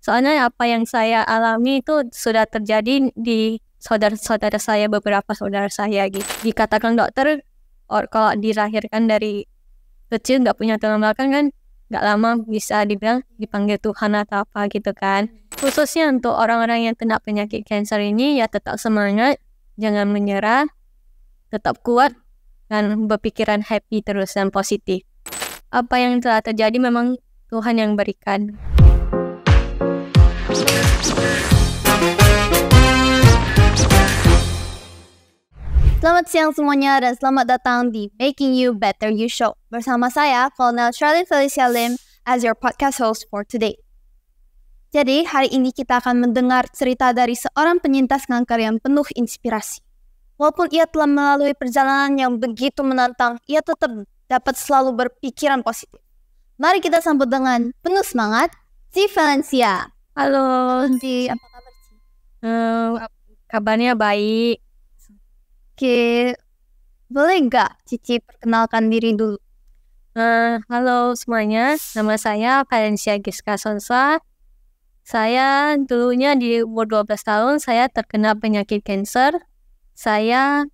Soalnya apa yang saya alami itu sudah terjadi di saudara-saudara saya, beberapa saudara saya gitu. Dikatakan dokter, kalau dilahirkan dari kecil nggak punya tulang belakang kan, nggak lama bisa dibilang dipanggil Tuhan atau apa gitu kan. Khususnya untuk orang-orang yang kena penyakit kanker ini, ya tetap semangat, jangan menyerah, tetap kuat, dan berpikiran happy terus dan positif. Apa yang telah terjadi memang Tuhan yang berikan. Selamat siang semuanya dan selamat datang di Making You Better You Show. Bersama saya, Colonel Charlene Felicia Lim, as your podcast host for today. Jadi, hari ini kita akan mendengar cerita dari seorang penyintas kanker yang penuh inspirasi. Walaupun ia telah melalui perjalanan yang begitu menantang, ia tetap dapat selalu berpikiran positif. Mari kita sambut dengan penuh semangat, Ci Valencia. Halo, Ci, apa kabar Ci? Kabarnya baik. Oke, boleh nggak Cici perkenalkan diri dulu? Halo semuanya, nama saya Valencia Giska Sonsa. Saya dulunya di umur 12 tahun, saya terkena penyakit kanker. Saya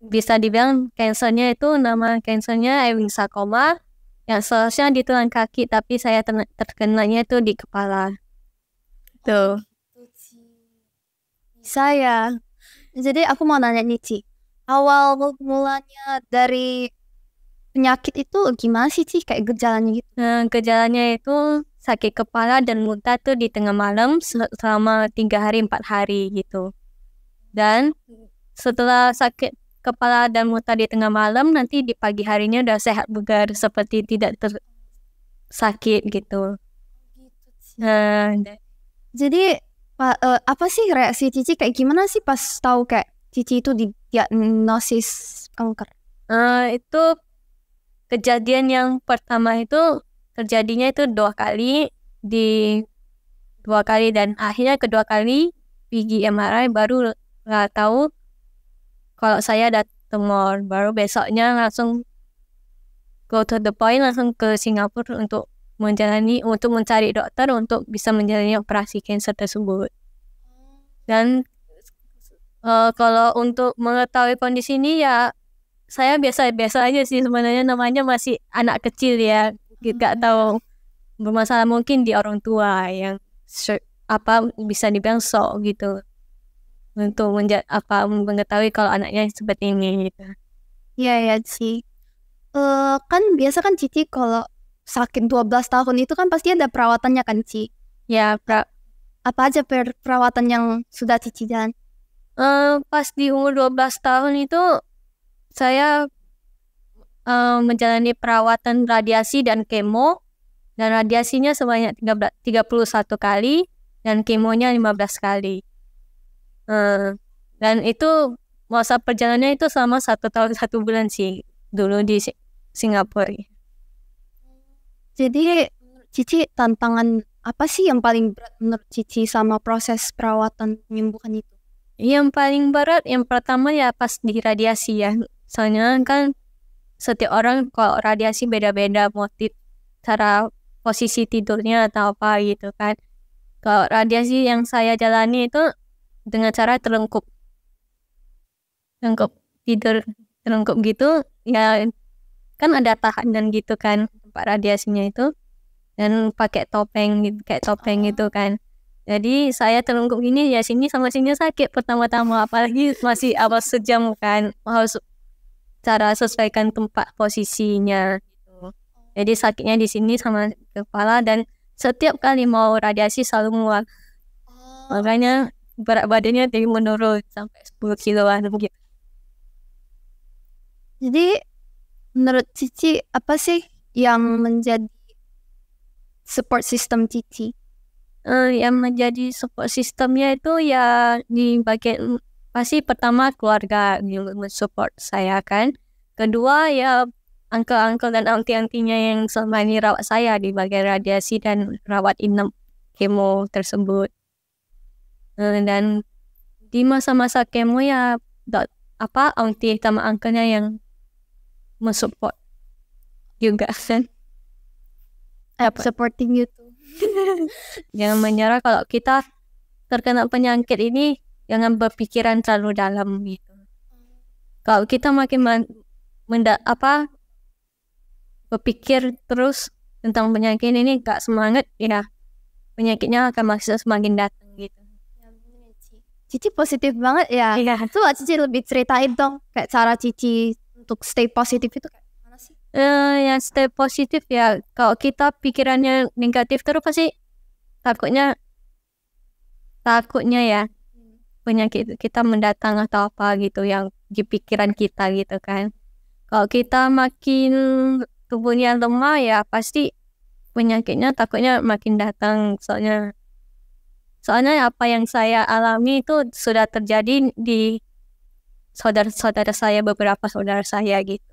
bisa dibilang kankernya itu, nama kankernya Ewing sarcoma, yang seharusnya di tulang kaki, tapi saya terkenanya itu di kepala. Tuh. Saya. Jadi aku mau nanya nih Ci, awal mulanya dari penyakit itu gimana sih Ci? Kayak gejalanya gitu? Gejalanya itu sakit kepala dan muntah tuh di tengah malam selama 3 hari 4 hari gitu. Dan setelah sakit kepala dan muntah di tengah malam, nanti di pagi harinya udah sehat bugar seperti tidak sakit gitu. Jadi apa sih reaksi Cici kayak gimana sih pas tahu kayak Cici itu didiagnosis kanker? Itu kejadian yang pertama itu terjadinya itu 2 kali dan akhirnya kedua kali pergi MRI baru tahu kalau saya ada tumor. Baru besoknya langsung go to the point, langsung ke Singapura untuk mencari dokter untuk bisa menjalani operasi kanker tersebut. Dan kalau untuk mengetahui kondisi ini ya saya biasa-biasa aja sih sebenarnya, namanya masih anak kecil ya, gak tahu bermasalah mungkin di orang tua yang bisa dibilang sok gitu untuk mengetahui kalau anaknya seperti ini gitu. Iya sih. Kan biasa kan Cici kalau sakit 12 tahun itu kan pasti ada perawatannya kan Ci? Ya, apa aja perawatan yang sudah Cici jalan? Pas di umur 12 tahun itu saya menjalani perawatan radiasi dan kemo, dan radiasinya sebanyak 31 kali dan kemonya 15 kali. Dan itu masa perjalanannya itu selama 1 tahun 1 bulan sih dulu di Singapura. Jadi Cici tantangan apa sih yang paling berat menurut Cici sama proses perawatan penyembuhan itu? Yang paling berat yang pertama ya pas di radiasi ya. Soalnya kan setiap orang kalau radiasi beda-beda motif, cara posisi tidurnya atau apa gitu kan. Kalau radiasi yang saya jalani itu dengan cara tidur terlengkup gitu ya, kan ada tahanan gitu kan tempat radiasinya itu, dan pakai topeng gitu kan. Jadi saya terlengkup gini ya, sini sama sini sakit pertama-tama, apalagi masih awal sejam kan, harus cara sesuaikan tempat posisinya gitu. Jadi sakitnya di sini sama kepala, dan setiap kali mau radiasi selalu mual. Makanya berat badannya menurun sampai 10 kiloan gitu. Jadi menurut Cici apa sih yang menjadi support system Cici? Yang menjadi support systemnya itu ya di bagian pasti pertama keluarga yang mensupport saya kan. Kedua ya uncle dan auntie-auntinya yang selama ini rawat saya di bagian radiasi dan rawat inap kemo tersebut. Dan di masa-masa kemo ya auntie sama uncle-nya yang mensupport juga kan. Supporting you too. Jangan menyerah kalau kita terkena penyakit ini, jangan berpikiran terlalu dalam gitu. Kalau kita makin berpikir terus tentang penyakit ini gak semangat, ya penyakitnya akan masih semakin datang gitu. Cici positif banget ya. Iya. Coba Cici lebih ceritain dong kayak cara Cici untuk stay positif itu kayak mana sih? Yang stay positif ya, kalau kita pikirannya negatif terus pasti takutnya ya penyakit kita mendatang atau apa gitu yang di pikiran kita gitu kan. Kalau kita makin tubuhnya lemah ya pasti penyakitnya takutnya makin datang. Soalnya apa yang saya alami itu sudah terjadi di saudara-saudara saya, beberapa saudara saya gitu.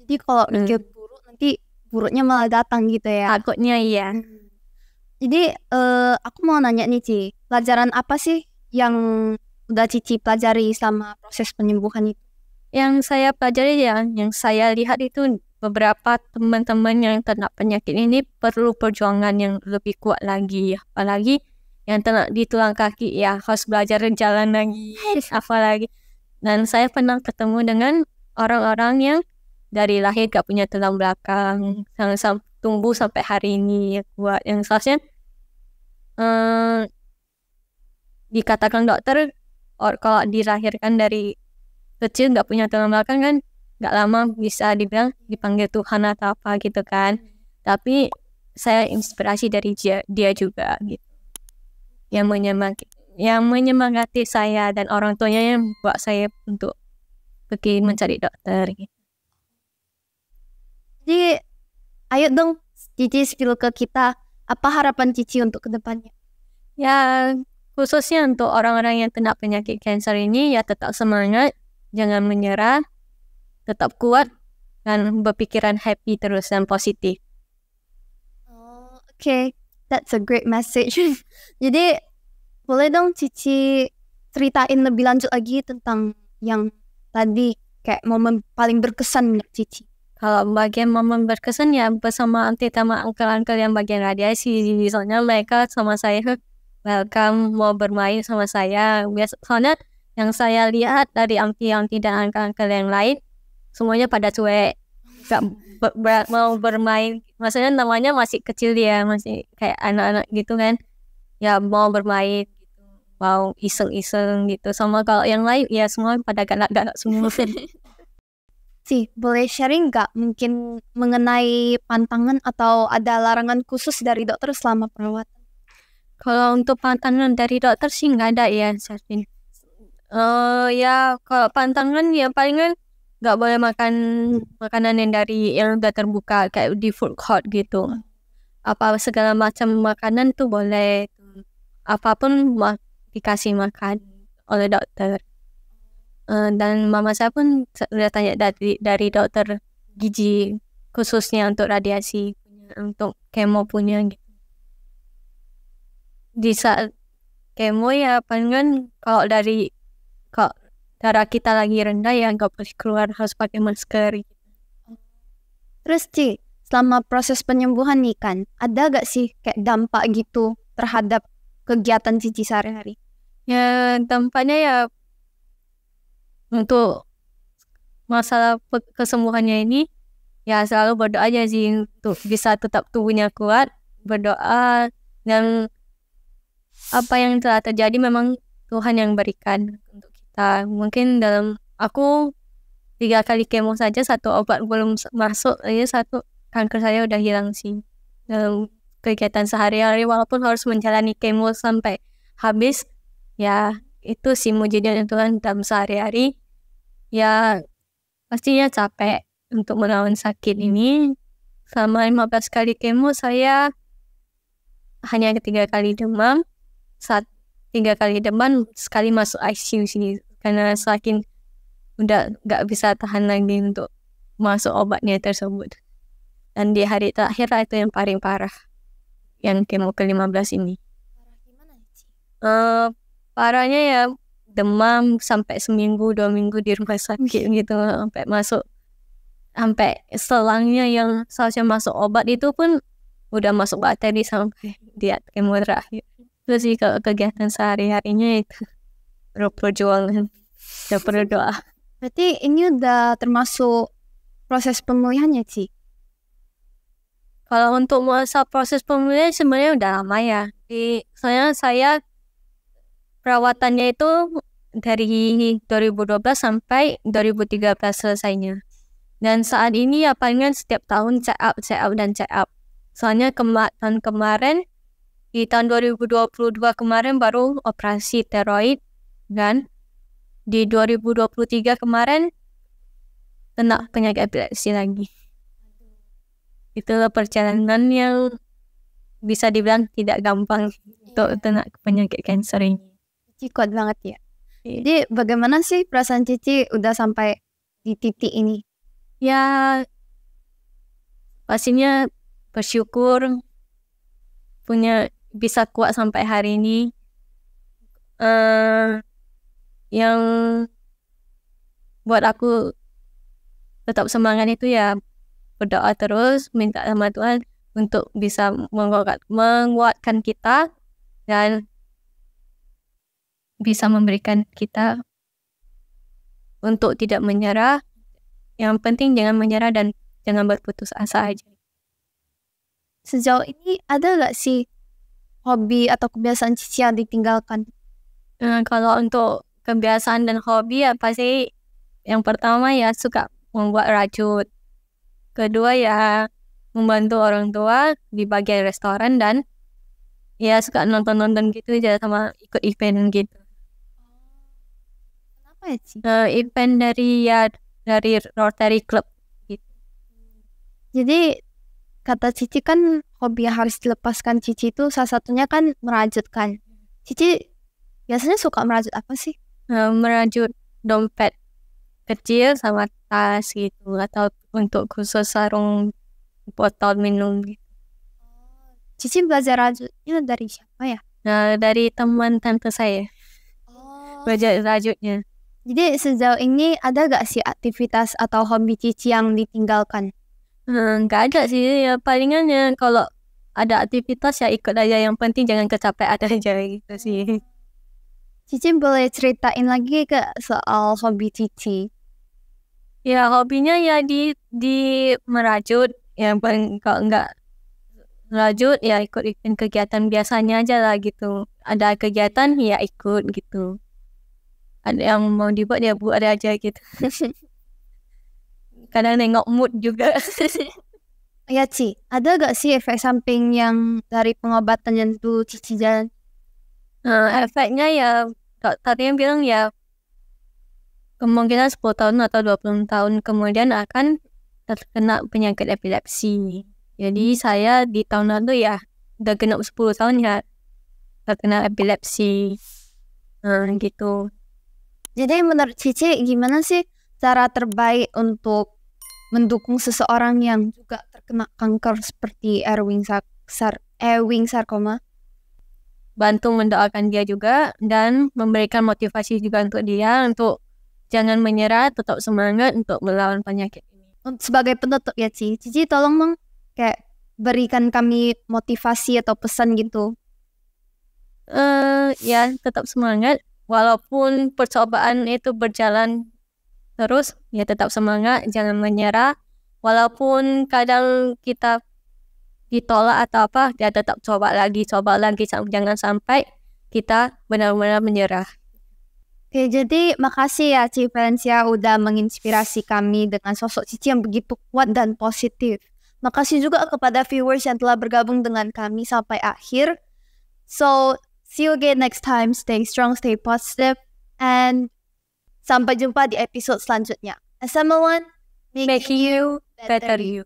Jadi kalau mikir buruk nanti buruknya malah datang gitu ya. Takutnya iya. Jadi aku mau nanya nih Ci, pelajaran apa sih yang udah Cici pelajari selama proses penyembuhan itu? Yang saya pelajari ya, yang saya lihat itu beberapa teman-teman yang terkena penyakit ini perlu perjuangan yang lebih kuat lagi. Apalagi yang terkena di tulang kaki ya harus belajar jalan lagi. Apalagi. Dan saya pernah ketemu dengan orang-orang yang dari lahir gak punya tulang belakang, yang tumbuh sampai hari ini kuat. Yang seharusnya dikatakan dokter kalau dilahirkan dari kecil gak punya tulang belakang kan gak lama bisa dibilang dipanggil Tuhan atau apa gitu kan. Tapi saya inspirasi dari dia juga gitu, yang menyemangati saya dan orang tuanya yang buat saya untuk pergi mencari dokter gitu. Jadi ayo dong Cici spill ke kita, apa harapan Cici untuk kedepannya? Ya khususnya untuk orang-orang yang kena penyakit kanker ini ya tetap semangat, jangan menyerah, tetap kuat dan berpikiran happy terus dan positif. Okay, that's a great message. Jadi boleh dong Cici ceritain lebih lanjut lagi tentang yang tadi kayak momen paling berkesan menurut Cici. Kalau bagian momen berkesan ya bersama auntie sama uncle-uncle yang bagian radiasi. Soalnya mereka sama saya welcome, mau bermain sama saya. Soalnya yang saya lihat dari auntie-auntie dan uncle-uncle yang lain semuanya pada cuek, gak mau bermain. Maksudnya namanya masih kecil dia, masih kayak anak-anak gitu kan. Ya mau bermain gitu, mau iseng-iseng gitu. Sama kalau yang lain ya semua pada galak-galak semua. Sih, boleh sharing nggak mungkin mengenai pantangan atau ada larangan khusus dari dokter selama perawatan? Kalau untuk pantangan dari dokter sih nggak ada ya, Syafin. Ya kalau pantangan ya palingan nggak boleh makan makanan yang udah terbuka kayak di food court gitu. Apa segala macam makanan tuh boleh, apapun dikasih makan oleh dokter. Dan mama saya pun sudah tanya dari dokter gizi khususnya untuk radiasi, untuk kemo punya gitu. Di saat kemo ya palingan kalau darah kita lagi rendah ya nggak boleh keluar, harus pakai masker gitu. Terus Ci, selama proses penyembuhan nih kan, ada gak sih kayak dampak gitu terhadap kegiatan Cici sehari-hari? Ya dampaknya ya untuk masalah kesembuhannya ini ya selalu berdoa aja sih untuk bisa tetap tubuhnya kuat, berdoa, dan apa yang telah terjadi memang Tuhan yang berikan untuk kita. Mungkin aku 3 kali kemo saja, 1 obat belum masuk aja, 1 kanker saya udah hilang sih. Dalam kegiatan sehari-hari walaupun harus menjalani kemo sampai habis, ya itu sih mujizatnya Tuhan dalam sehari-hari. Ya pastinya capek untuk melawan sakit ini. Selama 15 kali kemo saya hanya 3 kali demam. 3 kali demam, sekali masuk ICU sini karena saking udah gak bisa tahan lagi untuk masuk obatnya tersebut. Dan di hari terakhir itu yang paling parah, yang kemo ke-15 ini. Parahnya ya demam sampai seminggu 2 minggu di rumah sakit gitu, sampai selangnya yang seharusnya masuk obat itu pun udah masuk bakteri sampai dia kemo terakhir. Itu sih kalau kegiatan sehari-harinya itu perjuangan dan berdoa. Berarti ini udah termasuk proses pemulihannya, Ci? Kalau untuk masa proses pemulihan sebenarnya udah lama ya. Soalnya saya perawatannya itu dari 2012 sampai 2013 selesainya. Dan saat ini ya palingan setiap tahun check up. Soalnya tahun kemarin, di tahun 2022 kemarin baru operasi steroid. Dan di 2023 kemarin kena penyakit epilepsi lagi. Itulah perjalanan yang bisa dibilang tidak gampang untuk kena penyakit kanker ini. Cici kuat banget ya. Jadi bagaimana sih perasaan Cici udah sampai di titik ini? Ya, pastinya bersyukur bisa kuat sampai hari ini. Yang buat aku tetap semangat itu ya berdoa terus, minta sama Tuhan untuk bisa menguatkan kita dan bisa memberikan kita untuk tidak menyerah. Yang penting jangan menyerah dan jangan berputus asa aja. Sejauh ini ada gak sih hobi atau kebiasaan Cici yang ditinggalkan? Kalau untuk kebiasaan dan hobi ya pasti yang pertama ya suka membuat rajut. Kedua ya membantu orang tua di bagian restoran dan ya suka nonton-nonton gitu aja sama ikut event gitu. Kenapa ya, Ci? Event dari Rotary Club gitu. Jadi kata Cici kan hobi yang harus dilepaskan Cici itu salah satunya kan merajut kan. Cici biasanya suka merajut apa sih? Merajut dompet kecil sama tas gitu atau untuk khusus sarung botol minum gitu. Cici belajar rajutnya dari siapa ya? Dari teman tante saya. Belajar rajutnya. Jadi sejauh ini ada gak sih aktivitas atau hobi Cici yang ditinggalkan? Nggak ada sih, ya palingan ya kalau ada aktivitas ya ikut aja, yang penting jangan kecapean aja gitu sih. Cici boleh ceritain lagi ke soal hobi Cici? Ya hobinya ya di merajut, yang kalau nggak merajut ya ikut kegiatan biasanya aja lah gitu. Ada kegiatan ya ikut gitu. Ada yang mau dibuat ya buat aja gitu. Kadang nengok mood juga. Ya Ci, ada gak sih efek samping yang dari pengobatan yang dulu Cici jalan? Efeknya ya tadi yang bilang ya kemungkinan 10 tahun atau 20 tahun kemudian akan terkena penyakit epilepsi. Jadi saya di tahun lalu ya udah genap 10 tahun ya terkena epilepsi. Gitu. Jadi menurut Cici gimana sih cara terbaik untuk mendukung seseorang yang juga terkena kanker seperti Ewing sarcoma? Bantu mendoakan dia juga dan memberikan motivasi juga untuk dia untuk jangan menyerah, tetap semangat untuk melawan penyakit ini. Sebagai penutup ya Cici tolong dong kayak berikan kami motivasi atau pesan gitu. Ya tetap semangat walaupun percobaan itu berjalan terus, ya tetap semangat, jangan menyerah. Walaupun kadang kita ditolak atau apa, ya tetap coba lagi, jangan sampai kita benar-benar menyerah. Oke, jadi makasih ya Ci Valencia udah menginspirasi kami dengan sosok Cici yang begitu kuat dan positif. Makasih juga kepada viewers yang telah bergabung dengan kami sampai akhir. So, see you again next time. Stay strong, stay positive, and sampai jumpa di episode selanjutnya. As someone Making you better you.